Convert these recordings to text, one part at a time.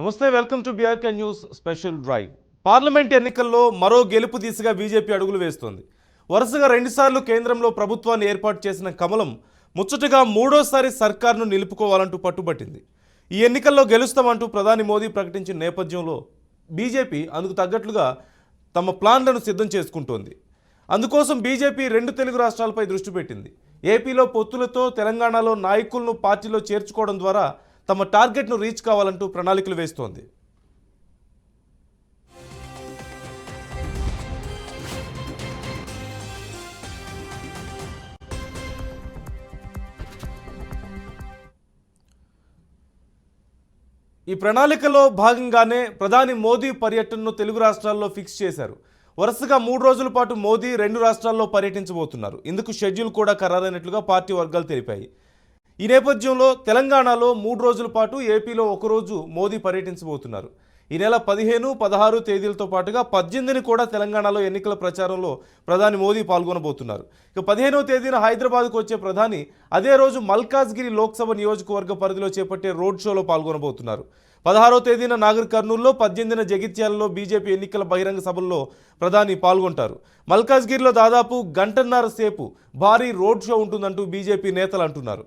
నమస్తే, welcome to BRK news special drive. Parliament ఎన్నికల్లో మరో గెలుపు దిశగా బీజేపీ అడుగులు వేస్తోంది. వరుసగా రెండుసార్లు కేంద్రంలో ప్రభుత్వాన్ని ఏర్పాటు చేసిన కమలం ముచ్చటగా మూడోసారి సర్కార్ను నిలుపుకోవాలంటూ పట్టుబట్టింది. ఈ ఎన్నికల్లో గెలుస్తామంటూ ప్రధాని మోదీ ప్రకటించిన నేపథ్యంలో బీజేపీ అందుకు తగ్గట్లుగా తమ ప్లాన్లను సిద్ధం చేసుకుంటోంది. అందుకోసం బీజేపీ రెండు తెలుగు రాష్ట్రాలపై దృష్టి పెట్టింది. ఏపీలో పొత్తులతో తెలంగాణలో నాయకులను పార్టీలో చేర్చుకోవడం ద్వారా తమ టార్గెట్ను రీచ్ కావాలంటూ ప్రణాళికలు వేస్తోంది. ఈ ప్రణాళికలో భాగంగానే ప్రధాని మోదీ పర్యటనను తెలుగు రాష్ట్రాల్లో ఫిక్స్ చేశారు. వరుసగా 3 రోజుల పాటు మోదీ 2 రాష్ట్రాల్లో పర్యటించబోతున్నారు. ఇందుకు షెడ్యూల్ కూడా ఖరారైనట్లుగా పార్టీ వర్గాలు తెలిపాయి. ఈ నేపథ్యంలో తెలంగాణలో 3 రోజుల పాటు, ఏపీలో 1 రోజు మోదీ పర్యటించబోతున్నారు. ఈ నెల 15, 16 తేదీలతో పాటుగా 18ని కూడా తెలంగాణలో ఎన్నికల ప్రచారంలో ప్రధాని మోదీ పాల్గొనబోతున్నారు. ఇక 15వ తేదీన హైదరాబాద్కు వచ్చే ప్రధాని అదే రోజు మల్కాజ్గిరి లోక్సభ నియోజకవర్గ పరిధిలో చేపట్టే రోడ్ షోలో పాల్గొనబోతున్నారు. 16వ తేదీన నాగర్ కర్నూల్లో, 18న జగిత్యాలలో బీజేపీ ఎన్నికల బహిరంగ సభల్లో ప్రధాని పాల్గొంటారు. మల్కాజ్గిరిలో దాదాపు గంటన్నర సేపు భారీ రోడ్ షో ఉంటుందంటూ బీజేపీ నేతలు అంటున్నారు.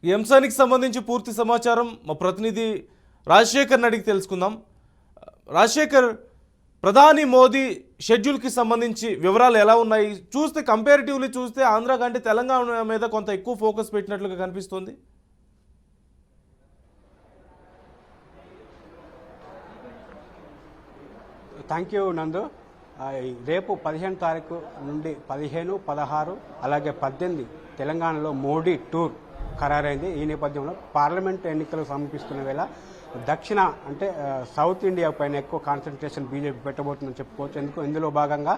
ఈ అంశానికి సంబంధించి పూర్తి సమాచారం మా ప్రతినిధి రాజశేఖర్ని అడిగి తెలుసుకుందాం. రాజశేఖర్, ప్రధాని మోదీ షెడ్యూల్కి సంబంధించి వివరాలు ఎలా ఉన్నాయి? చూస్తే కంపారిటివ్లీ చూస్తే ఆంధ్ర కంటే తెలంగాణ మీద కొంత ఎక్కువ ఫోకస్ పెట్టినట్లుగా కనిపిస్తోంది. థ్యాంక్ యూ నందు. రేపు 15 తారీఖు నుండి 15, 16 అలాగే 18 తెలంగాణలో మోడీ టూర్ ఖరారైంది. ఈ నేపథ్యంలో పార్లమెంట్ ఎన్నికలు సమీపిస్తున్న వేళ దక్షిణ అంటే సౌత్ ఇండియా పైన ఎక్కువ కాన్సన్ట్రేషన్ బీజేపీ పెట్టబోతుందని చెప్పుకోవచ్చు. ఇందులో భాగంగా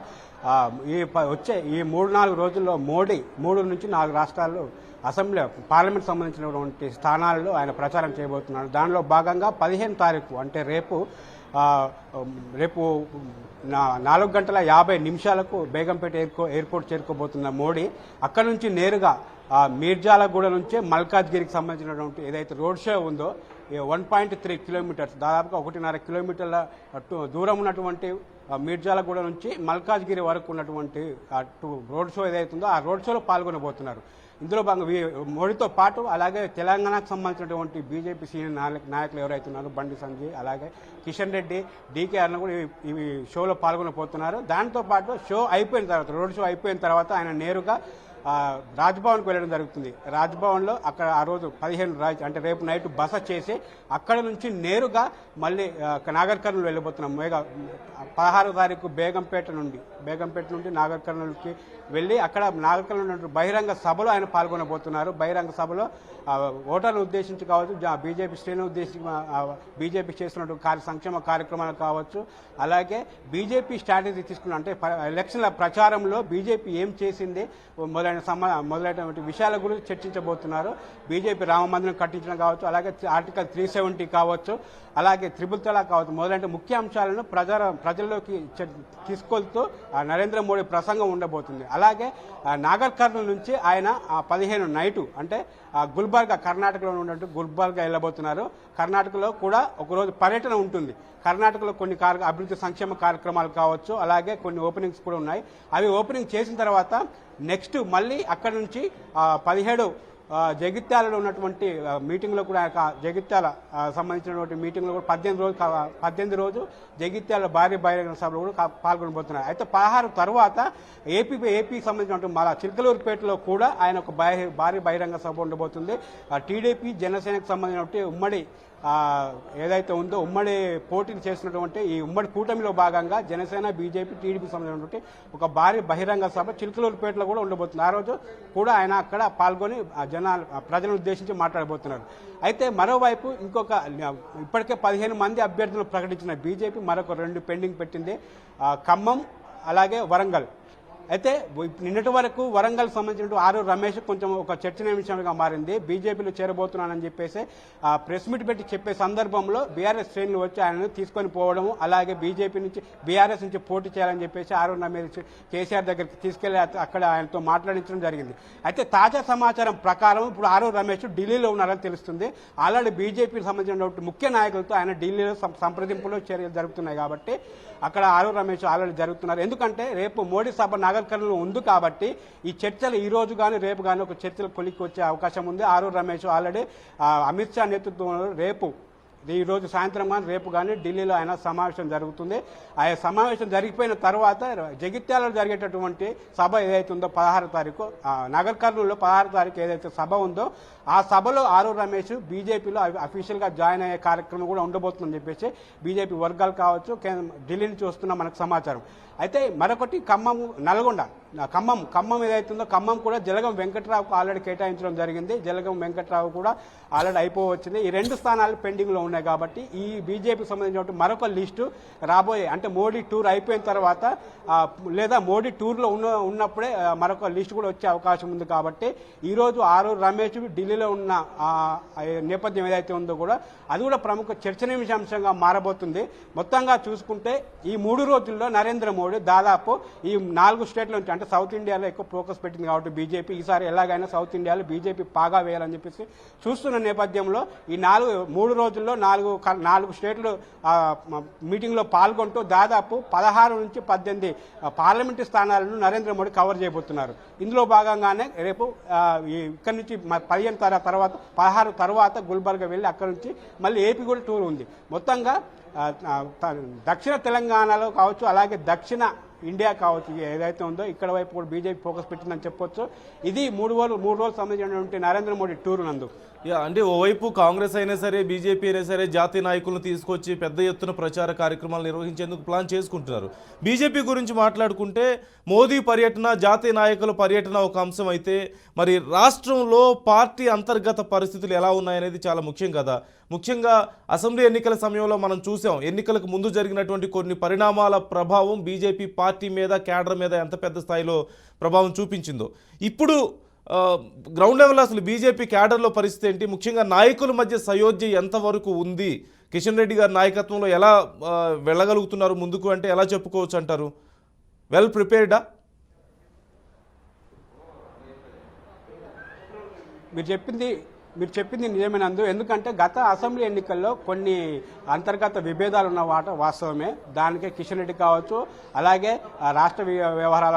వచ్చే ఈ 3-4 రోజుల్లో మోడీ 3 నుంచి 4 రాష్ట్రాల్లో అసెంబ్లీ పార్లమెంట్ సంబంధించినటువంటి స్థానాల్లో ఆయన ప్రచారం చేయబోతున్నారు. దానిలో భాగంగా 15 తారీఖు అంటే రేపు 4:50 బేగంపేట ఎయిర్పోర్ట్ చేరుకోబోతున్న మోడీ అక్కడ నుంచి నేరుగా మీర్జాలగూడ నుంచే మల్కాజ్గిరికి సంబంధించినటువంటి ఏదైతే రోడ్ షో ఉందో 1.3 కిలోమీటర్స్, దాదాపుగా 1.5 కిలోమీటర్ల దూరం ఉన్నటువంటి మీర్జాలగూడ నుంచి మల్కాజ్గిరి వరకు ఉన్నటువంటి రోడ్ షో ఏదైతుందో ఆ రోడ్ షోలో పాల్గొనబోతున్నారు. ఇందులో భాగంగా మోడీతో పాటు అలాగే తెలంగాణకు సంబంధించినటువంటి బీజేపీ సీనియర్ నాయకులు ఎవరైతే ఉన్నారో బండి సంజయ్, అలాగే కిషన్ రెడ్డి, డీకే అన్న కూడా ఈ షోలో పాల్గొనబోతున్నారు. దాంతో పాటు షో అయిపోయిన తర్వాత, రోడ్ షో అయిపోయిన తర్వాత ఆయన నేరుగా రాజ్భవన్కు వెళ్ళడం జరుగుతుంది. రాజ్భవన్లో అక్కడ ఆ రోజు 15 అంటే రేపు నైట్ బస చేసి అక్కడ నుంచి నేరుగా మళ్ళీ నాగర్ కర్నూలు వెళ్ళిపోతున్నాం. 16వ తారీఖు బేగంపేట నుండి నాగర్ కర్నూలుకి వెళ్ళి అక్కడ నాగర్ కర్నూలు బహిరంగ సభలో ఆయన పాల్గొనబోతున్నారు. బహిరంగ సభలో ఓటర్ను ఉద్దేశించి కావచ్చు, బీజేపీ శ్రేణులను ఉద్దేశించి బీజేపీ చేస్తున్నటువంటి సంక్షేమ కార్యక్రమాలు కావచ్చు, అలాగే బీజేపీ స్ట్రాటజీ తీసుకున్న అంటే ఎలక్షన్ల ప్రచారంలో బీజేపీ ఏం చేసింది మొదలైనటువంటి విషయాల గురించి చర్చించబోతున్నారు. బీజేపీ రామ మందిరం కట్టించడం కావచ్చు, అలాగే ఆర్టికల్ 370 కావచ్చు, అలాగే త్రిబుల్ తలాక్ కావచ్చు, మొదలైన ముఖ్య అంశాలను ప్రజల్లోకి తీసుకొలుతూ నరేంద్ర మోడీ ప్రసంగం ఉండబోతుంది. అలాగే నాగర్ కర్నూలు నుంచి ఆయన 15 నైటు అంటే గుల్బర్గా, కర్ణాటకలో ఉన్నట్టు గుల్బర్గా వెళ్ళబోతున్నారు. కర్ణాటకలో కూడా ఒకరోజు పర్యటన ఉంటుంది. కర్ణాటకలో కొన్ని అభివృద్ధి సంక్షేమ కార్యక్రమాలు కావచ్చు, అలాగే కొన్ని ఓపెనింగ్స్ కూడా ఉన్నాయి. అవి ఓపెనింగ్ చేసిన తర్వాత నెక్స్ట్ మళ్ళీ అక్కడ నుంచి 17 జగిత్యాలలో ఉన్నటువంటి మీటింగ్లో కూడా జగిత్యాల సంబంధించినటువంటి మీటింగ్లో కూడా 18 రోజు జగిత్యాల భారీ బహిరంగ సభలో కూడా పాల్గొనబోతున్నారు. అయితే 16 తర్వాత ఏపీకి సంబంధించినటువంటి మళ్ళా చిలకలూరుపేటలో కూడా ఆయన ఒక భారీ బహిరంగ సభ ఉండబోతుంది. టీడీపీ జనసేనకు సంబంధించినటువంటి ఉమ్మడి ఏదైతే ఉందో ఉమ్మడి పోటీలు చేసినటువంటి ఈ ఉమ్మడి కూటమిలో భాగంగా జనసేన, బీజేపీ, టీడీపీ సంబంధించినటువంటి ఒక భారీ బహిరంగ సభ చిలకలూరుపేటలో కూడా ఉండబోతుంది. ఆ రోజు కూడా ఆయన అక్కడ పాల్గొని ప్రజలను ఉద్దేశించి మాట్లాడబోతున్నారు. అయితే మరోవైపు ఇప్పటికే 15 మంది అభ్యర్థులను ప్రకటించిన బీజేపీ మరొక 2 పెండింగ్ పెట్టింది. ఖమ్మం అలాగే వరంగల్. అయితే నిన్నటి వరకు వరంగల్ సంబంధించిన ఆరు రమేష్ కొంచెం ఒక చర్చనీయాంశంగా మారింది. బీజేపీలో చేరబోతున్నానని చెప్పేసి ప్రెస్ మీట్ పెట్టి చెప్పే సందర్భంలో బీఆర్ఎస్ శ్రేణులు వచ్చి ఆయనను తీసుకొని పోవడం, అలాగే బీజేపీ నుంచి బీఆర్ఎస్ నుంచి పోటీ చేయాలని చెప్పేసి ఆరు రమేష్ కేసీఆర్ దగ్గరికి తీసుకెళ్లి అక్కడ ఆయనతో మాట్లాడించడం జరిగింది. అయితే తాజా సమాచారం ప్రకారం ఇప్పుడు ఆరు రమేష్ ఢిల్లీలో ఉన్నారని తెలుస్తుంది. ఆల్రెడీ బీజేపీకి సంబంధించిన ముఖ్య నాయకులతో ఆయన ఢిల్లీలో సంప్రదింపులో చర్యలు జరుగుతున్నాయి కాబట్టి అక్కడ ఆరు రమేష్ ఆల్రెడీ జరుగుతున్నారు. ఎందుకంటే రేపు మోడీ సభ నాగర్ కర్నూలు ఉంది కాబట్టి ఈ చర్చలు ఈ రోజు కానీ రేపు కానీ ఒక చర్చలు కొలిక్కి వచ్చే అవకాశం ఉంది. ఆరు రమేష్ ఆల్రెడీ అమిత్ షా నేతృత్వంలో రేపు ఈ రోజు సాయంత్రం కానీ రేపు కానీ ఢిల్లీలో ఆయన సమావేశం జరుగుతుంది. ఆ సమావేశం జరిగిపోయిన తర్వాత జగిత్యాలలో జరిగేటటువంటి సభ ఏదైతే ఉందో 16 తారీఖు నగర్ కర్నూలులో 16 తారీఖు ఏదైతే సభ ఉందో ఆ సభలో ఆరు రమేష్ బీజేపీలో అఫీషియల్గా జాయిన్ అయ్యే కార్యక్రమం కూడా ఉండబోతుందని చెప్పేసి బీజేపీ వర్గాలు కావచ్చు ఢిల్లీ నుంచి వస్తున్న మనకు సమాచారం. అయితే మరొకటి నల్గొండ ఖమ్మం ఏదైతుందో ఖమ్మం కూడా జలగం వెంకట్రావుకు ఆల్రెడీ కేటాయించడం జరిగింది. జలగం వెంకట్రావు కూడా ఆల్రెడీ అయిపోవచ్చింది. ఈ 2 స్థానాలు పెండింగ్లో ఉన్నాయి కాబట్టి ఈ బీజేపీకి సంబంధించిన మరొక లిస్టు రాబోయే అంటే మోడీ టూర్ అయిపోయిన తర్వాత లేదా మోడీ టూర్లో ఉన్నప్పుడే మరొక లిస్టు కూడా వచ్చే అవకాశం ఉంది. కాబట్టి ఈరోజు ఆరు రమేష్ ఢిల్లీలో ఉన్న నేపథ్యం ఏదైతే ఉందో కూడా అది కూడా ప్రముఖ చర్చనీయాంశంగా మారబోతుంది. మొత్తంగా చూసుకుంటే ఈ 3 రోజుల్లో నరేంద్ర మోడీ దాదాపు ఈ 4 స్టేట్ల నుంచి అంటే సౌత్ ఇండియాలో ఎక్కువ ఫోకస్ పెట్టింది కాబట్టి బీజేపీ ఈసారి ఎలాగైనా సౌత్ ఇండియాలో బీజేపీ పాగా వేయాలని చెప్పేసి చూస్తున్న నేపథ్యంలో ఈ 3 రోజుల్లో 4 స్టేట్లు మీటింగ్లో పాల్గొంటూ దాదాపు 16 నుంచి 18 పార్లమెంటు స్థానాలను నరేంద్ర మోడీ కవర్ చేయబోతున్నారు. ఇందులో భాగంగానే రేపు ఇక్కడి నుంచి 15 తర్వాత 16 తర్వాత గుల్బర్గా వెళ్ళి అక్కడి నుంచి మళ్ళీ ఏపీ కూడా టూర్ ఉంది. మొత్తంగా దక్షిణ తెలంగాణలో కావచ్చు అలాగే దక్షిణ ఇండియా కావచ్చు ఏదైతే ఉందో ఇక్కడ వైపు కూడా బీజేపీ ఫోకస్ పెట్టిందని చెప్పొచ్చు. ఇది 3 రోజులు సంబంధించినటువంటి నరేంద్ర మోడీ టూర్ నందు. అంటే ఓవైపు కాంగ్రెస్ అయినా సరే బీజేపీ అయినా సరే జాతీయ నాయకులను తీసుకొచ్చి పెద్ద ఎత్తున ప్రచార కార్యక్రమాలు నిర్వహించేందుకు ప్లాన్ చేసుకుంటున్నారు. బీజేపీ గురించి మాట్లాడుకుంటే మోదీ పర్యటన జాతీయ నాయకుల పర్యటన ఒక అంశం అయితే మరి రాష్ట్రంలో పార్టీ అంతర్గత పరిస్థితులు ఎలా ఉన్నాయనేది చాలా ముఖ్యం కదా. ముఖ్యంగా అసెంబ్లీ ఎన్నికల సమయంలో మనం చూసాం ఎన్నికలకు ముందు జరిగినటువంటి కొన్ని పరిణామాల ప్రభావం బీజేపీ పార్టీ మీద క్యాడర్ మీద ఎంత పెద్ద స్థాయిలో ప్రభావం చూపించిందో. ఇప్పుడు గ్రౌండ్ లెవెల్లో అసలు బీజేపీ క్యాడర్లో పరిస్థితి ఏంటి, ముఖ్యంగా నాయకుల మధ్య సయోధ్య ఎంతవరకు ఉంది, కిషన్ రెడ్డి గారి నాయకత్వంలో ఎలా వెళ్ళగలుగుతున్నారు ముందుకు అంటే ఎలా చెప్పుకోవచ్చు అంటారు? వెల్ ప్రిపేర్డా? మీరు చెప్పింది నిజమేనందు. ఎందుకంటే గత అసెంబ్లీ ఎన్నికల్లో కొన్ని అంతర్గత విభేదాలు ఉన్న వాస్తవమే. దానికే కిషన్ రెడ్డి కావచ్చు అలాగే రాష్ట్ర వ్యవహారాల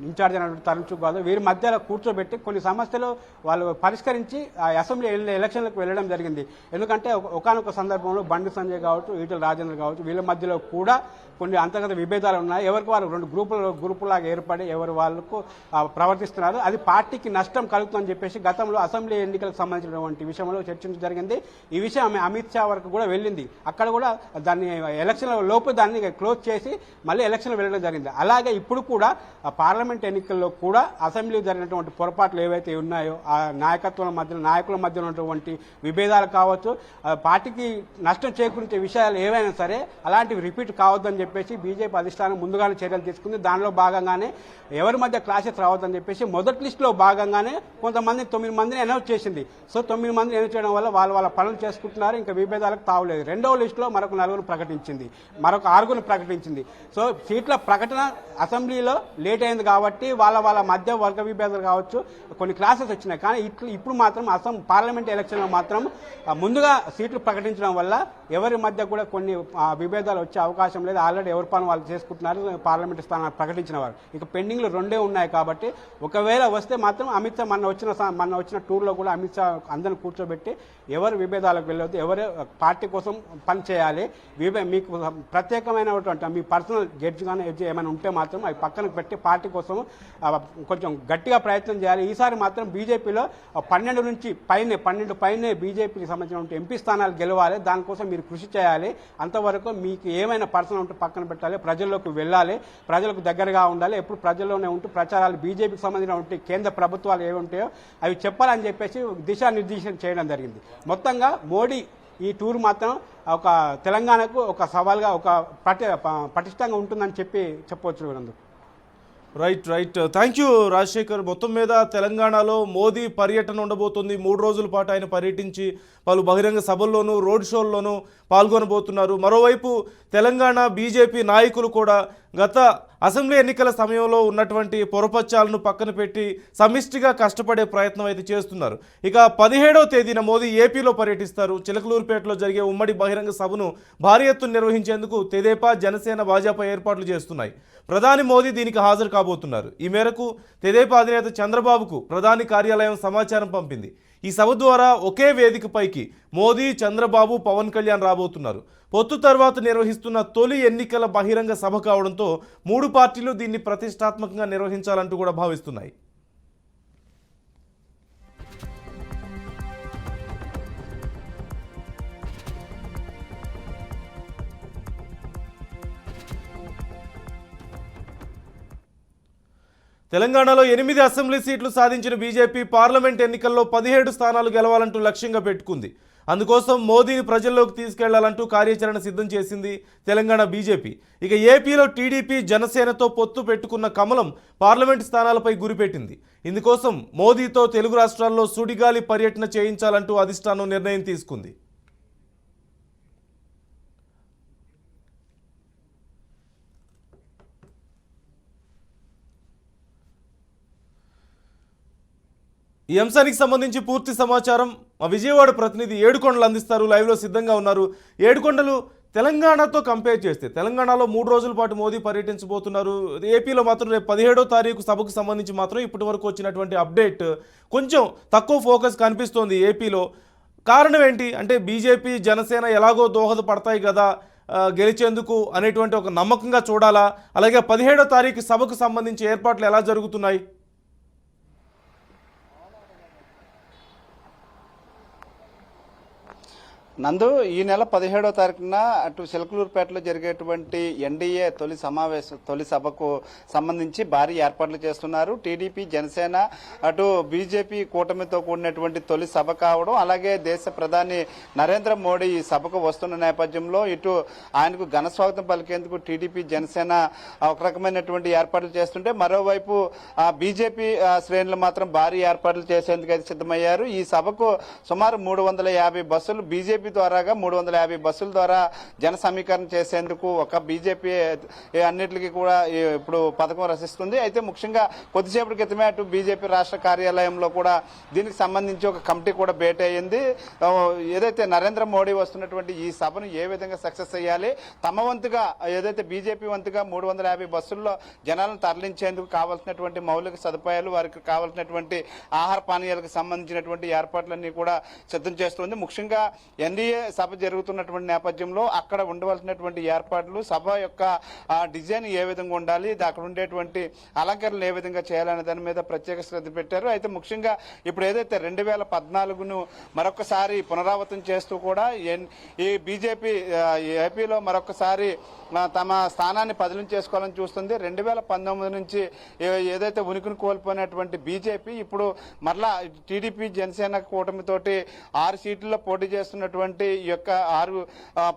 ఇన్ఛార్జ్ అయినటువంటి తరుణ్ చుగ్ కావచ్చు వీరి మధ్యలో కూర్చోబెట్టి కొన్ని సమస్యలు వాళ్ళు పరిష్కరించి అసెంబ్లీ ఎలక్షన్లకు వెళ్ళడం జరిగింది. ఎందుకంటే ఒకానొక సందర్భంలో బండి సంజయ్ కావచ్చు ఈటల రాజేంద్ర కావచ్చు వీళ్ళ మధ్యలో కూడా కొన్ని అంతర్గత విభేదాలు ఉన్నాయి. ఎవరికి వారు 2 గ్రూపులాగా ఏర్పడి ఎవరు వాళ్ళకు ప్రవర్తిస్తున్నారు. అది పార్టీకి నష్టం కలుగుతుందని చెప్పేసి గతంలో అసెంబ్లీ ఎన్నికలకు సంబంధించినటువంటి విషయంలో చర్చించడం జరిగింది. ఈ విషయం అమిత్ షా వరకు కూడా వెళ్ళింది. అక్కడ కూడా దాన్ని ఎలక్షన్ల లోపు దాన్ని క్లోజ్ చేసి మళ్ళీ ఎలక్షన్లు వెళ్ళడం జరిగింది. అలాగే ఇప్పుడు కూడా పార్లమెంట్ ఎన్నికల్లో కూడా అసెంబ్లీ జరిగినటువంటి పొరపాట్లు ఏవైతే ఉన్నాయో ఆ నాయకుల మధ్య ఉన్నటువంటి విభేదాలు కావచ్చు పార్టీకి నష్టం చేకూర్చే విషయాలు ఏవైనా సరే అలాంటివి రిపీట్ కావద్దని చెప్పేసి బీజేపీ అధిష్టానం ముందుగానే చర్యలు తీసుకుంది. దానిలో భాగంగానే ఎవరి మధ్య క్లాషెస్ రావద్దని చెప్పేసి మొదటి లిస్టులో భాగంగానే కొంతమంది 9 మందిని అనౌన్స్ చేసింది. సో 9 మందిని అనౌన్స్ చేయడం వల్ల వాళ్ళ పనులు చేసుకుంటున్నారు, ఇంకా విభేదాలకు తావులేదు. రెండవ లిస్టులో మరొక 4 ప్రకటించింది, మరొక 6 ప్రకటించింది. సో సీట్ల ప్రకటన అసెంబ్లీలో లేట్ అయింది కాబట్టి వాళ్ళ మధ్య వర్గ విభేదాలు కావచ్చు కొన్ని క్లాసెస్ వచ్చినాయి. కానీ ఇప్పుడు మాత్రం పార్లమెంట్ ఎలక్షన్లో మాత్రం ముందుగా సీట్లు ప్రకటించడం వల్ల ఎవరి మధ్య కూడా కొన్ని విభేదాలు వచ్చే అవకాశం లేదు. ఆల్రెడీ ఎవరి పని వాళ్ళు చేసుకుంటున్నారు. పార్లమెంట్ స్థానాలు ప్రకటించిన వారు ఇక పెండింగ్లో 2 ఉన్నాయి కాబట్టి ఒకవేళ వస్తే మాత్రం అమిత్ షా మొన్న వచ్చిన టూర్లో కూడా అమిత్ షా అందరిని కూర్చోబెట్టి ఎవరు విభేదాలకు వెళ్ళొద్దు, ఎవరు పార్టీ కోసం పని చేయాలి, మీకు ప్రత్యేకమైనటువంటి మీ పర్సనల్ గెడ్జ్ కానీ ఎడ్జ్ ఏమైనా ఉంటే మాత్రం అవి పక్కన పెట్టి పార్టీ కోసం కొంచెం గట్టిగా ప్రయత్నం చేయాలి. ఈసారి మాత్రం బీజేపీలో 12 పైనే బీజేపీకి సంబంధించిన ఎంపీ స్థానాలు గెలవాలి. దానికోసం మీరు కృషి చేయాలి. అంతవరకు మీకు ఏమైనా పర్సనల్ ఉంటే పక్కన పెట్టాలి, ప్రజల్లోకి వెళ్ళాలి, ప్రజలకు దగ్గరగా ఉండాలి, ఎప్పుడు ప్రజల్లోనే ఉంటూ ప్రచారాలు బీజేపీకి సంబంధించిన కేంద్ర ప్రభుత్వాలు ఏవి ఉంటాయో అవి చెప్పాలని చెప్పేసి దిశానిర్దేశం చేయడం జరిగింది. మొత్తంగా మోడీ ఈ టూర్ మాత్రం ఒక తెలంగాణకు ఒక సవాల్గా ఒక పటిష్టంగా ఉంటుందని చెప్పవచ్చు. Right thank you Rajasekhar. మొత్తం మీద తెలంగాణలో మోదీ పర్యటన ఉండబోతుంది. 3 రోజుల పాటు ఆయన పర్యటించి పలు బహిరంగ సభల్లోనూ రోడ్ షోల్లోనూ పాల్గొనబోతున్నారు. మరోవైపు తెలంగాణ బీజేపీ నాయకులు కూడా గత అసెంబ్లీ ఎన్నికల సమయంలో ఉన్నటువంటి పొరపచ్చాలను పక్కన పెట్టి సమిష్టిగా కష్టపడే ప్రయత్నం అయితే చేస్తున్నారు. ఇక 17వ తేదీన మోదీ ఏపీలో పర్యటిస్తారు. చిలకలూరుపేటలో జరిగే ఉమ్మడి బహిరంగ సభను భారీ ఎత్తున నిర్వహించేందుకు తెదేపా, జనసేన, భాజపా ఏర్పాట్లు చేస్తున్నాయి. ప్రధాని మోదీ దీనికి హాజరు కాబోతున్నారు. ఈ మేరకు తెదేపా అధినేత చంద్రబాబుకు ప్రధాని కార్యాలయం సమాచారం పంపింది. ఈ సభ ద్వారా ఒకే వేదికపైకి మోదీ, చంద్రబాబు, పవన్ కళ్యాణ్ రాబోతున్నారు. పొత్తు తర్వాత నిర్వహిస్తున్న తొలి ఎన్నికల బహిరంగ సభ కావడంతో 3 పార్టీలు దీన్ని ప్రతిష్టాత్మకంగా నిర్వహించాలంటూ కూడా భావిస్తున్నాయి. తెలంగాణలో 8 అసెంబ్లీ సీట్లు సాధించిన బీజేపీ పార్లమెంట్ ఎన్నికల్లో 17 స్థానాలు గెలవాలంటూ లక్ష్యంగా పెట్టుకుంది. అందుకోసం మోదీని ప్రజల్లోకి తీసుకెళ్లాలంటూ కార్యాచరణ సిద్ధం చేసింది తెలంగాణ బీజేపీ. ఇక ఏపీలో టీడీపీ, జనసేనతో పొత్తు పెట్టుకున్న కమలం పార్లమెంట్ స్థానాలపై గురిపెట్టింది. ఇందుకోసం మోదీతో తెలుగు రాష్ట్రాల్లో సుడిగాలి పర్యటన చేయించాలంటూ అధిష్టానం నిర్ణయం తీసుకుంది. ఈ అంశానికి సంబంధించి పూర్తి సమాచారం మా విజయవాడ ప్రతినిధి ఏడుకొండలు అందిస్తారు. లైవ్లో సిద్ధంగా ఉన్నారు. ఏడుకొండలు, తెలంగాణతో కంపేర్ చేస్తే తెలంగాణలో 3 రోజుల పాటు మోదీ పర్యటించబోతున్నారు. ఏపీలో మాత్రం రేపు 17వ తారీఖు సభకు సంబంధించి మాత్రం ఇప్పటి వరకు వచ్చినటువంటి అప్డేట్ కొంచెం తక్కువ ఫోకస్ కనిపిస్తోంది ఏపీలో. కారణం ఏంటి? అంటే బీజేపీ, జనసేన ఎలాగో దోహదపడతాయి కదా గెలిచేందుకు అనేటువంటి ఒక నమ్మకంగా చూడాలా? అలాగే 17వ తారీఖు సభకు సంబంధించి ఏర్పాట్లు ఎలా జరుగుతున్నాయి? నందు, ఈ నెల 17వ తారీఖున అటు చిలకలూరుపేటలో జరిగేటువంటి ఎన్డీఏ తొలి సభకు సంబంధించి భారీ ఏర్పాట్లు చేస్తున్నారు. టీడీపీ, జనసేన, అటు బీజేపీ కూటమితో కూడినటువంటి తొలి సభ కావడం, అలాగే దేశ ప్రధాని నరేంద్ర మోడీ ఈ సభకు వస్తున్న నేపథ్యంలో ఇటు ఆయనకు ఘన స్వాగతం పలికేందుకు టీడీపీ, జనసేన ఒక రకమైనటువంటి ఏర్పాట్లు చేస్తుంటే, మరోవైపు బీజేపీ శ్రేణులు మాత్రం భారీ ఏర్పాట్లు చేసేందుకు అయితే సిద్ధమయ్యారు. ఈ సభకు సుమారు 350 బస్సులు బీజేపీ ద్వారాగా 350 బస్సుల ద్వారా జన సమీకరణ చేసేందుకు ఒక బీజేపీ అన్నిటికీ కూడా ఇప్పుడు పథకం రచిస్తుంది. అయితే ముఖ్యంగా కొద్దిసేపటి క్రితమే అటు బీజేపీ రాష్ట్ర కార్యాలయంలో కూడా దీనికి సంబంధించి ఒక కమిటీ కూడా భేటీ అయ్యింది. ఏదైతే నరేంద్ర మోడీ వస్తున్నటువంటి ఈ సభను ఏ విధంగా సక్సెస్ చేయాలి, తమ వంతుగా ఏదైతే బీజేపీ వంతుగా 350 బస్సుల్లో జనాలను తరలించేందుకు కావాల్సినటువంటి మౌలిక సదుపాయాలు, వారికి కావాల్సినటువంటి ఆహార పానీయాలకు సంబంధించినటువంటి ఏర్పాట్లన్నీ కూడా సిద్ధం చేస్తుంది. ముఖ్యంగా ఎన్డీఏ సభ జరుగుతున్నటువంటి నేపథ్యంలో అక్కడ ఉండవలసినటువంటి ఏర్పాట్లు, సభ యొక్క డిజైన్ ఏ విధంగా ఉండాలి, అక్కడ ఉండేటువంటి అలంకరణలు ఏ విధంగా చేయాలనే దాని మీద ప్రత్యేక శ్రద్ధ పెట్టారు. అయితే ముఖ్యంగా ఇప్పుడు ఏదైతే 2014ను మరొకసారి పునరావృతం చేస్తూ కూడా ఈ బీజేపీ ఏపీలో మరొకసారి తమ స్థానాన్ని పదిలం చేసుకోవాలని చూస్తుంది. 2019 నుంచి ఏదైతే ఉనికిని కోల్పోయినటువంటి బీజేపీ ఇప్పుడు మరలా టీడీపీ, జనసేన కూటమితోటి 6 సీట్లలో పోటీ చేస్తున్నటువంటి ఈ యొక్క 6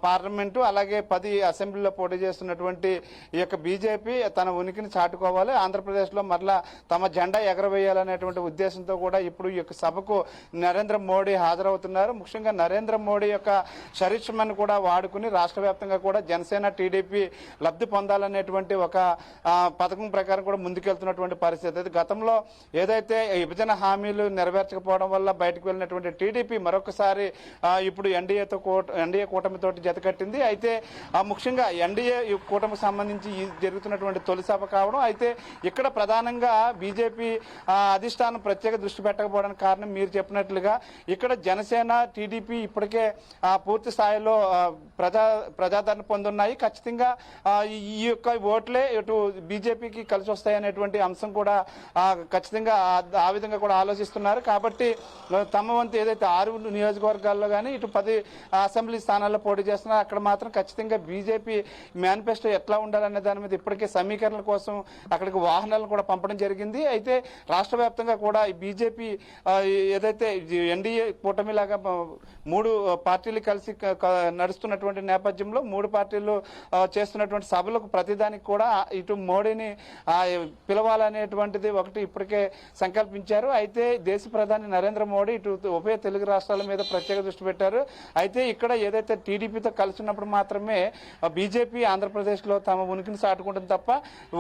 పార్లమెంటు, అలాగే 10 అసెంబ్లీలో పోటీ చేస్తున్నటువంటి ఈ యొక్క బీజేపీ తన ఉనికిని చాటుకోవాలి, ఆంధ్రప్రదేశ్లో మరలా తమ జెండా ఎగరవేయాలనేటువంటి ఉద్దేశంతో కూడా ఇప్పుడు ఈ యొక్క సభకు నరేంద్ర మోడీ హాజరవుతున్నారు. ముఖ్యంగా నరేంద్ర మోడీ యొక్క చరిష్మాను కూడా వాడుకుని రాష్ట్ర వ్యాప్తంగా కూడా జనసేన, టీడీపీ లబ్ధి పొందాలనేటువంటి ఒక పథకం ప్రకారం కూడా ముందుకెళ్తున్నటువంటి పరిస్థితి. గతంలో ఏదైతే విభజన హామీలు నెరవేర్చకపోవడం వల్ల బయటకు వెళ్ళినటువంటి టీడీపీ మరొకసారి ఇప్పుడు ఎన్డీఏ కూటమితో జతకట్టింది. అయితే ముఖ్యంగా ఎన్డీఏ కూటమికి సంబంధించి జరుగుతున్నటువంటి తొలి సభ కావడం, అయితే ఇక్కడ ప్రధానంగా బీజేపీ అధిష్టానం ప్రత్యేక దృష్టి పెట్టకపోవడానికి కారణం మీరు చెప్పినట్లుగా ఇక్కడ జనసేన, టీడీపీ ఇప్పటికే పూర్తి స్థాయిలో ప్రజాదరణ పొందున్నాయి. ఖచ్చితంగా ఈ యొక్క ఓట్లే ఇటు బీజేపీకి కలిసి వస్తాయనేటువంటి అంశం కూడా ఖచ్చితంగా ఆ విధంగా కూడా ఆలోచిస్తున్నారు. కాబట్టి తమ వంతు ఏదైతే 6 నియోజకవర్గాల్లో కానీ ఇటు 10 అసెంబ్లీ స్థానాల్లో పోటీ చేస్తున్నారు. అక్కడ మాత్రం ఖచ్చితంగా బీజేపీ మేనిఫెస్టో ఎట్లా ఉండాలనే దాని మీద ఇప్పటికే సమీకరణల కోసం అక్కడికి వాహనాలను కూడా పంపడం జరిగింది. అయితే రాష్ట్ర వ్యాప్తంగా కూడా ఈ బీజేపీ ఏదైతే ఎన్డీఏ కూటమిలాగా 3 పార్టీలు కలిసి నడుస్తున్నటువంటి నేపథ్యంలో 3 పార్టీలు చేస్తున్నటువంటి సభలకు ప్రతిదానికి కూడా ఇటు మోడీని పిలవాలనేటువంటిది ఒకటి ఇప్పటికే సంకల్పించారు. అయితే దేశ ప్రధాని నరేంద్ర మోడీ ఇటు ఉభయ తెలుగు రాష్ట్రాల మీద ప్రత్యేక దృష్టి పెట్టారు. అయితే ఇక్కడ ఏదైతే టీడీపీతో కలిసి ఉన్నప్పుడు మాత్రమే బీజేపీ ఆంధ్రప్రదేశ్లో తమ ఉనికిని చాటుకుంటుంది తప్ప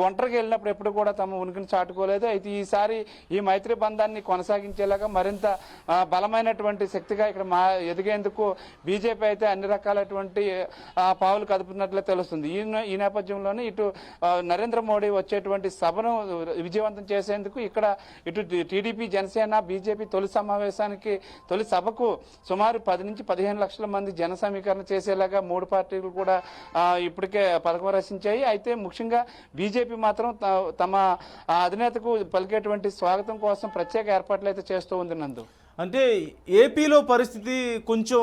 ఒంటరికి వెళ్ళినప్పుడు ఎప్పుడు కూడా తమ ఉనికిని చాటుకోలేదు. అయితే ఈసారి ఈ మైత్రి బంధాన్ని కొనసాగించేలాగా మరింత బలమైనటువంటి శక్తిగా ఇక్కడ ఎదిగేందుకు బీజేపీ అయితే అన్ని రకాలైనటువంటి పావులు కదుపుతున్నట్లే తెలుస్తుంది. ఈ నేపథ్యంలోనే ఇటు నరేంద్ర మోడీ వచ్చేటువంటి సభను విజయవంతం చేసేందుకు ఇక్కడ ఇటు టీడీపీ జనసేన బీజేపీ తొలి సభకు సుమారు 10 నుంచి 15 లక్షల మంది జన సమీకరణ చేసేలాగా 3 పార్టీలు కూడా ఇప్పటికే పథకం రచించాయి. అయితే ముఖ్యంగా బీజేపీ మాత్రం తమ అధినేతకు పలికేటువంటి స్వాగతం కోసం ప్రత్యేక ఏర్పాట్లు అయితే చేస్తూ ఉంది. నందు, అంటే ఏపీలో పరిస్థితి కొంచెం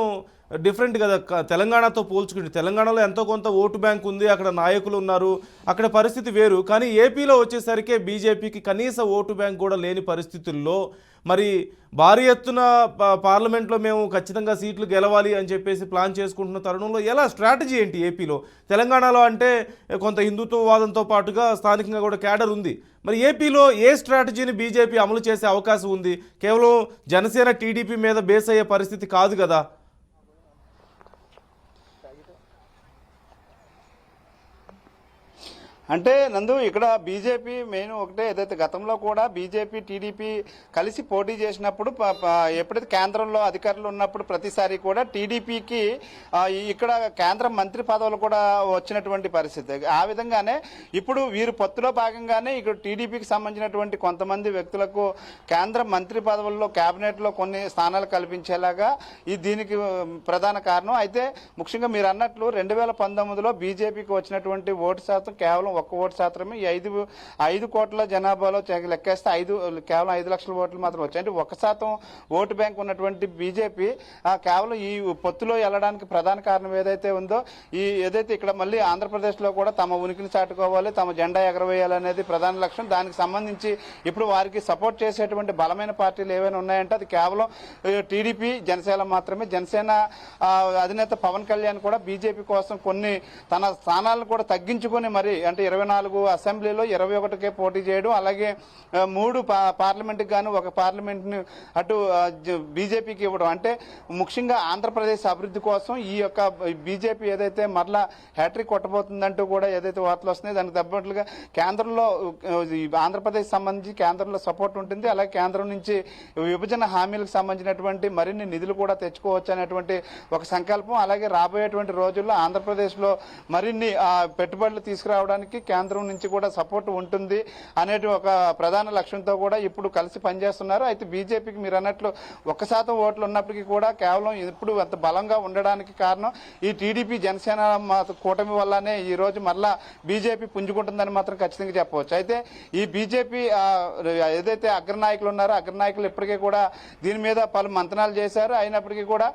డిఫరెంట్ కదా తెలంగాణతో పోల్చుకుంటే. తెలంగాణలో ఎంతో కొంత ఓటు బ్యాంక్ ఉంది, అక్కడ నాయకులు ఉన్నారు, అక్కడ పరిస్థితి వేరు. కానీ ఏపీలో వచ్చేసరికి బీజేపీకి కనీస ఓటు బ్యాంక్ కూడా లేని పరిస్థితుల్లో మరి భారీ ఎత్తున పార్లమెంట్లో మేము ఖచ్చితంగా సీట్లు గెలవాలి అని చెప్పేసి ప్లాన్ చేసుకుంటున్న తరుణంలో ఎలా స్ట్రాటజీ ఏంటి ఏపీలో? తెలంగాణలో అంటే కొంత హిందుత్వవాదంతో పాటుగా స్థానికంగా కూడా క్యాడర్ ఉంది. మరి ఏపీలో ఏ స్ట్రాటజీని బీజేపీ అమలు చేసే అవకాశం ఉంది? కేవలం జనసేన టీడీపీ మీద బేస్ అయ్యే పరిస్థితి కాదు కదా. అంటే నందు, ఇక్కడ బీజేపీ మెయిన్ ఒకటే, ఏదైతే గతంలో కూడా బీజేపీ టీడీపీ కలిసి పోటీ చేసినప్పుడు ఎప్పుడైతే కేంద్రంలో అధికారులు ఉన్నప్పుడు ప్రతిసారి కూడా టీడీపీకి ఇక్కడ కేంద్ర మంత్రి పదవులు కూడా వచ్చినటువంటి పరిస్థితి. ఆ విధంగానే ఇప్పుడు వీరు పొత్తులో భాగంగానే ఇక్కడ టీడీపీకి సంబంధించినటువంటి కొంతమంది వ్యక్తులకు కేంద్ర మంత్రి పదవుల్లో కేబినెట్లో కొన్ని స్థానాలు కల్పించేలాగా దీనికి ప్రధాన కారణం. అయితే ముఖ్యంగా మీరు అన్నట్లు 2019లో బీజేపీకి వచ్చినటువంటి ఓటు శాతం కేవలం 1 ఓటు శాతమే. ఈ 5 కోట్ల జనాభాలో లెక్కేస్తే కేవలం 5 లక్షల ఓట్లు మాత్రం వచ్చాయి. అంటే 1% ఓటు బ్యాంక్ ఉన్నటువంటి బీజేపీ కేవలం ఈ పొత్తులో వెళ్ళడానికి ప్రధాన కారణం ఏదైతే ఉందో, ఏదైతే ఇక్కడ మళ్ళీ ఆంధ్రప్రదేశ్లో కూడా తమ ఉనికిని చాటుకోవాలి, తమ జెండా ఎగరవేయాలనేది ప్రధాన లక్ష్యం. దానికి సంబంధించి ఇప్పుడు వారికి సపోర్ట్ చేసేటువంటి బలమైన పార్టీలు ఏవైనా ఉన్నాయంటే అది కేవలం టీడీపీ జనసేన మాత్రమే. జనసేన అధినేత పవన్ కళ్యాణ్ కూడా బీజేపీ కోసం కొన్ని తన స్థానాలను కూడా తగ్గించుకొని మరి అంటే 24 అసెంబ్లీలో 21కే పోటీ చేయడం, అలాగే 3 పార్లమెంట్కి గాను 1 పార్లమెంట్ని అటు బీజేపీకి ఇవ్వడం. అంటే ముఖ్యంగా ఆంధ్రప్రదేశ్ అభివృద్ధి కోసం ఈ యొక్క బీజేపీ ఏదైతే మరలా హ్యాట్రిక్ కొట్టబోతుందంటూ కూడా ఏదైతే వార్తలు వస్తున్నాయి దానికి తగ్గట్టుగా కేంద్రంలో ఆంధ్రప్రదేశ్ సంబంధించి కేంద్రంలో సపోర్ట్ ఉంటుంది. అలాగే కేంద్రం నుంచి విభజన హామీలకు సంబంధించినటువంటి మరిన్ని నిధులు కూడా తెచ్చుకోవచ్చు అనేటువంటి ఒక సంకల్పం. అలాగే రాబోయేటువంటి రోజుల్లో ఆంధ్రప్రదేశ్లో మరిన్ని పెట్టుబడులు తీసుకురావడానికి కేంద్రం నుంచి కూడా సపోర్ట్ ఉంటుంది అనేది ఒక ప్రధాన లక్ష్యంతో కూడా ఇప్పుడు కలిసి పనిచేస్తున్నారు. అయితే బీజేపీకి మీరు అన్నట్లు 1% ఓట్లు ఉన్నప్పటికీ కూడా కేవలం ఇప్పుడు అంత బలంగా ఉండడానికి కారణం ఈ టీడీపీ జనసేన కూటమి వల్లనే ఈ రోజు మరలా బీజేపీ పుంజుకుంటుందని మాత్రం ఖచ్చితంగా చెప్పవచ్చు. అయితే ఈ బీజేపీ ఏదైతే అగ్రనాయకులు ఉన్నారో అగ్రనాయకులు ఇప్పటికీ కూడా దీని మీద పలు మంతనాలు చేశారు. అయినప్పటికీ కూడా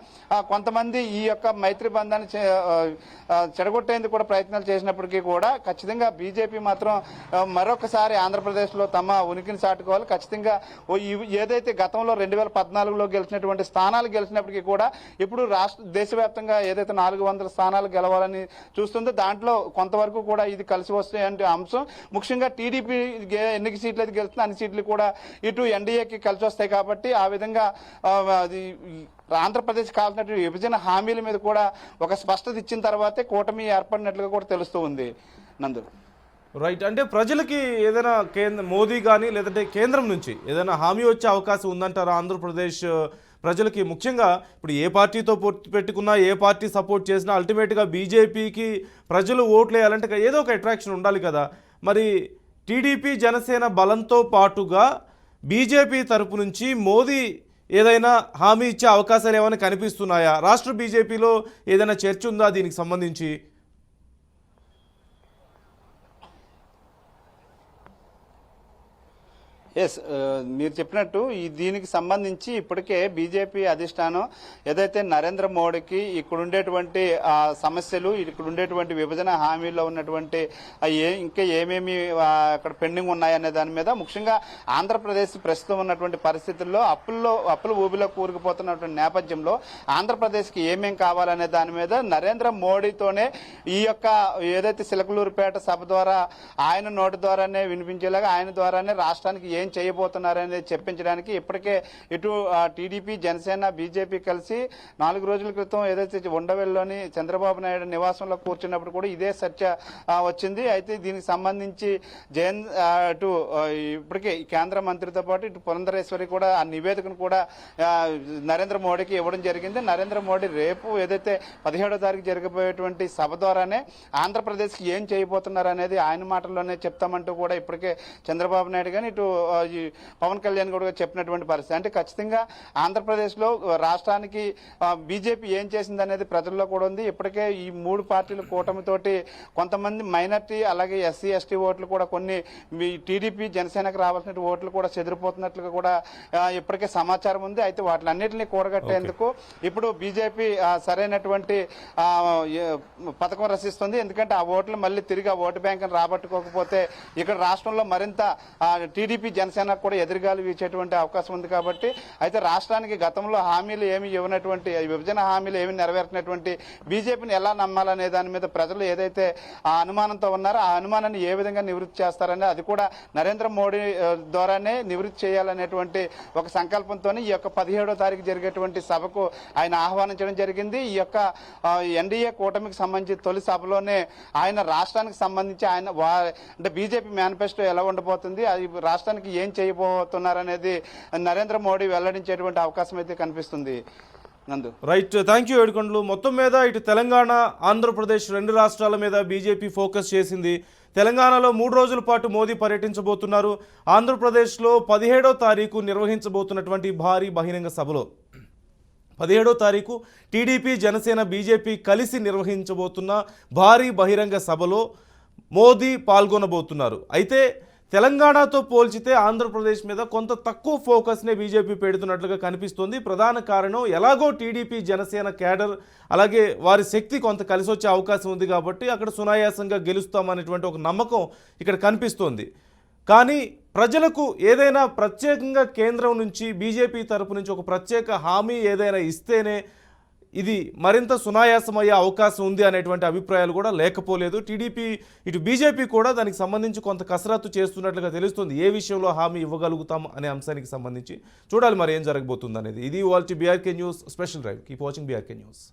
కొంతమంది ఈ యొక్క మైత్రి బంధాన్ని చెడగొట్టేందుకు కూడా ప్రయత్నాలు చేసినప్పటికీ కూడా ఖచ్చితంగా బీజేపీ మాత్రం మరొకసారి ఆంధ్రప్రదేశ్లో తమ ఉనికిని చాటుకోవాలి. ఖచ్చితంగా ఏదైతే గతంలో 2014లో గెలిచినటువంటి స్థానాలు గెలిచినప్పటికీ కూడా ఇప్పుడు దేశవ్యాప్తంగా ఏదైతే 400 స్థానాలు గెలవాలని చూస్తుందో దాంట్లో కొంతవరకు కూడా ఇది కలిసి వస్తాయంటే అంశం. ముఖ్యంగా టీడీపీ ఎన్ని సీట్లు అయితే గెలుస్తుందో అన్ని సీట్లు కూడా ఇటు ఎన్డీఏకి కలిసి వస్తాయి. కాబట్టి ఆ విధంగా ఆంధ్రప్రదేశ్ కావాల్సినటువంటి విభజన హామీల మీద కూడా ఒక స్పష్టత ఇచ్చిన తర్వాతే కూటమి ఏర్పడినట్లుగా కూడా తెలుస్తూ ఉంది. నందు, రైట్. అంటే ప్రజలకి ఏదైనా మోదీ కానీ లేదంటే కేంద్రం నుంచి ఏదైనా హామీ వచ్చే అవకాశం ఉందంటారా ఆంధ్రప్రదేశ్ ప్రజలకి? ముఖ్యంగా ఇప్పుడు ఏ పార్టీతో పెట్టుకున్నా ఏ పార్టీ సపోర్ట్ చేసినా అల్టిమేట్గా బీజేపీకి ప్రజలు ఓట్లు వేయాలంటే ఏదో ఒక అట్రాక్షన్ ఉండాలి కదా. మరి టీడీపీ జనసేన బలంతో పాటుగా బీజేపీ తరపు నుంచి మోదీ ఏదైనా హామీ ఇచ్చే అవకాశాలు ఏమైనా కనిపిస్తున్నాయా? రాష్ట్ర బీజేపీలో ఏదైనా చర్చ ఉందా దీనికి సంబంధించి? ఎస్, మీరు చెప్పినట్టు దీనికి సంబంధించి ఇప్పటికే బీజేపీ అధిష్టానం ఏదైతే నరేంద్ర మోడీకి ఇక్కడ ఉండేటువంటి సమస్యలు, ఇక్కడ ఉండేటువంటి విభజన హామీలో ఉన్నటువంటి ఇంకా ఏమేమి అక్కడ పెండింగ్ ఉన్నాయనే దాని మీద, ముఖ్యంగా ఆంధ్రప్రదేశ్ ప్రస్తుతం ఉన్నటువంటి పరిస్థితుల్లో అప్పుల ఊబిలో కూరుకుపోతున్నటువంటి నేపథ్యంలో ఆంధ్రప్రదేశ్కి ఏమేం కావాలనే దాని మీద నరేంద్ర మోడీతోనే ఈ యొక్క ఏదైతే సిలకలూరుపేట సభ ద్వారా ఆయన నోటి ద్వారానే వినిపించేలాగా, ఆయన ద్వారానే రాష్ట్రానికి ఏం చేయబోతున్నారనేది చెప్పించడానికి ఇప్పటికే ఇటు టీడీపీ, జనసేన, బీజేపీ కలిసి 4 రోజుల క్రితం ఏదైతే ఉండవెల్లిలోని చంద్రబాబు నాయుడు నివాసంలో కూర్చున్నప్పుడు కూడా ఇదే చర్చ వచ్చింది. అయితే దీనికి సంబంధించి అటు ఇప్పటికే కేంద్ర మంత్రితో పాటు ఇటు పురంధరేశ్వరి కూడా ఆ నివేదికను కూడా నరేంద్ర మోడీకి ఇవ్వడం జరిగింది. నరేంద్ర మోడీ రేపు ఏదైతే 17వ తారీఖు జరగబోయేటువంటి సభ ద్వారానే ఆంధ్రప్రదేశ్కి ఏం చేయబోతున్నారు అనేది ఆయన మాటల్లోనే చెప్తామంటూ కూడా ఇప్పటికే చంద్రబాబు నాయుడు కానీ ఇటు పవన్ కళ్యాణ్ కూడా చెప్పినటువంటి పరిస్థితి. అంటే ఖచ్చితంగా ఆంధ్రప్రదేశ్లో రాష్ట్రానికి బీజేపీ ఏం చేసింది అనేది ప్రజల్లో కూడా ఉంది. ఇప్పటికే ఈ 3 పార్టీల కూటమితోటి కొంతమంది మైనార్టీ అలాగే ఎస్సీ ఎస్టీ ఓట్లు కూడా కొన్ని టీడీపీ, జనసేనకు రావాల్సిన ఓట్లు కూడా చెదిరిపోతున్నట్లుగా కూడా ఇప్పటికే సమాచారం ఉంది. అయితే వాటిలన్నింటినీ కూడగట్టేందుకు ఇప్పుడు బీజేపీ సరైనటువంటి పథకం రచిస్తుంది. ఎందుకంటే ఆ ఓట్లు మళ్ళీ తిరిగి ఆ ఓటు బ్యాంకును రాబట్టుకోకపోతే ఇక్కడ రాష్ట్రంలో మరింత టీడీపీ, జనసేన కూడా ఎదురుగాలు వీచేటువంటి అవకాశం ఉంది. కాబట్టి అయితే రాష్ట్రానికి గతంలో హామీలు ఏమి ఇవ్వనటువంటి, విభజన హామీలు ఏమి నెరవేర్చినటువంటి బీజేపీని ఎలా నమ్మాలనే దాని మీద ప్రజలు ఏదైతే ఆ అనుమానంతో ఉన్నారో ఆ అనుమానాన్ని ఏ విధంగా నివృత్తి చేస్తారని, అది కూడా నరేంద్ర మోడీ ద్వారానే నివృత్తి చేయాలనేటువంటి ఒక సంకల్పంతో ఈ యొక్క 17వ తారీఖు జరిగేటువంటి సభకు ఆయన ఆహ్వానించడం జరిగింది. ఈ యొక్క ఎన్డీఏ కూటమికి సంబంధించి తొలి సభలోనే ఆయన రాష్ట్రానికి సంబంధించి అంటే బీజేపీ మేనిఫెస్టో ఎలా ఉండబోతుంది, అది రాష్ట్రానికి ఏం చేయబోతున్నారనేది నరేంద్ర మోడీ వెల్లడించేటువంటి అవకాశం అయితే కనిపిస్తుంది. నందు రైట్, థ్యాంక్ యూ ఏడుకొండలు. మొత్తం మీద ఇటు తెలంగాణ, ఆంధ్రప్రదేశ్ 2 రాష్ట్రాల మీద బీజేపీ ఫోకస్ చేసింది. తెలంగాణలో 3 రోజుల పాటు మోదీ పర్యటించబోతున్నారు. ఆంధ్రప్రదేశ్లో 17వ తారీఖు నిర్వహించబోతున్నటువంటి భారీ బహిరంగ సభలో 17వ తారీఖు టీడీపీ, జనసేన, బీజేపీ కలిసి నిర్వహించబోతున్న భారీ బహిరంగ సభలో మోదీ పాల్గొనబోతున్నారు. అయితే తెలంగాణతో పోల్చితే ఆంధ్రప్రదేశ్ మీద కొంత తక్కువ ఫోకస్నే బీజేపీ పెడుతున్నట్లుగా కనిపిస్తోంది. ప్రధాన కారణం ఎలాగో టీడీపీ, జనసేన క్యాడర్ అలాగే వారి శక్తి కొంత కలిసి వచ్చే అవకాశం ఉంది కాబట్టి అక్కడ సునాయాసంగా గెలుస్తామనేటువంటి ఒక నమ్మకం ఇక్కడ కనిపిస్తోంది. కానీ ప్రజలకు ఏదైనా ప్రత్యేకంగా కేంద్రం నుంచి, బీజేపీ తరపు నుంచి ఒక ప్రత్యేక హామీ ఏదైనా ఇస్తేనే ఇది మరింత సునాయాసమయ్యే అవకాశం ఉంది అనేటువంటి అభిప్రాయాలు కూడా లేకపోలేదు. టీడీపీ, ఇటు బీజేపీ కూడా దానికి సంబంధించి కొంత కసరత్తు చేస్తున్నట్లుగా తెలుస్తుంది. ఏ విషయంలో హామీ ఇవ్వగలుగుతాం అనే అంశానికి సంబంధించి చూడాలి మరి ఏం జరగబోతుంది అనేది. ఇది ఇవాల్టి BRK news special drive. Keep watching BRK news.